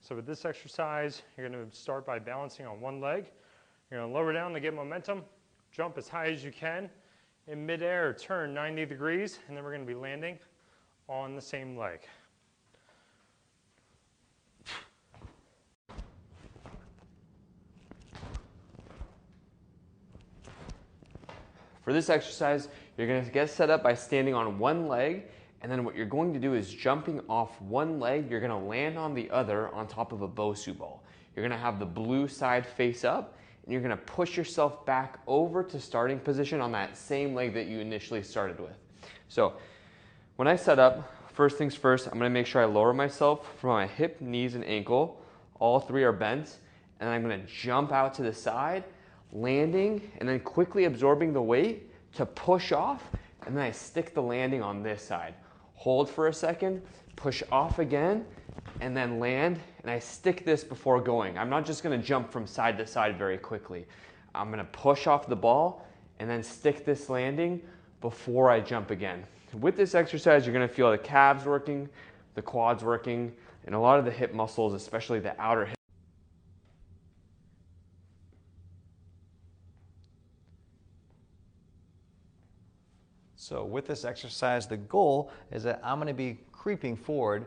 So with this exercise, you're going to start by balancing on one leg. You're going to lower down to get momentum, jump as high as you can. In midair, turn 90 degrees, and then we're going to be landing on the same leg. For this exercise, you're going to get set up by standing on one leg, and then what you're going to do is jumping off one leg, you're going to land on the other on top of a Bosu ball. You're going to have the blue side face up, and you're going to push yourself back over to starting position on that same leg that you initially started with. So when I set up, first things first, I'm going to make sure I lower myself from my hip, knees, and ankle. All three are bent, and I'm going to jump out to the side, landing, and then quickly absorbing the weight to push off, and then I stick the landing on this side. Hold for a second, push off again, and then land, and I stick this before going. I'm not just going to jump from side to side very quickly. I'm going to push off the ball and then stick this landing before I jump again. With this exercise, you're going to feel the calves working, the quads working, and a lot of the hip muscles, especially the outer hip. So with this exercise, the goal is that I'm going to be creeping forward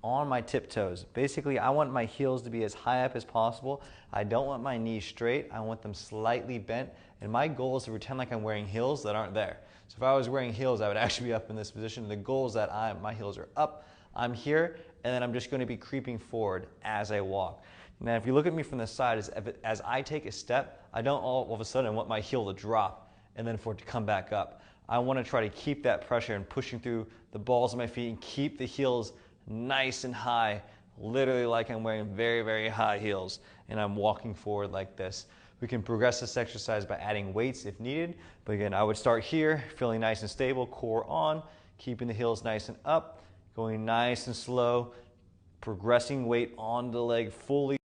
on my tiptoes. Basically, I want my heels to be as high up as possible. I don't want my knees straight. I want them slightly bent. And my goal is to pretend like I'm wearing heels that aren't there. So if I was wearing heels, I would actually be up in this position. The goal is that my heels are up, I'm here, and then I'm just going to be creeping forward as I walk. Now, if you look at me from the side, as I take a step, I don't all of a sudden want my heel to drop and then for it to come back up. I want to try to keep that pressure and pushing through the balls of my feet and keep the heels nice and high, literally like I'm wearing very, very high heels and I'm walking forward like this. We can progress this exercise by adding weights if needed, but again, I would start here, feeling nice and stable, core on, keeping the heels nice and up, going nice and slow, progressing weight on the leg fully.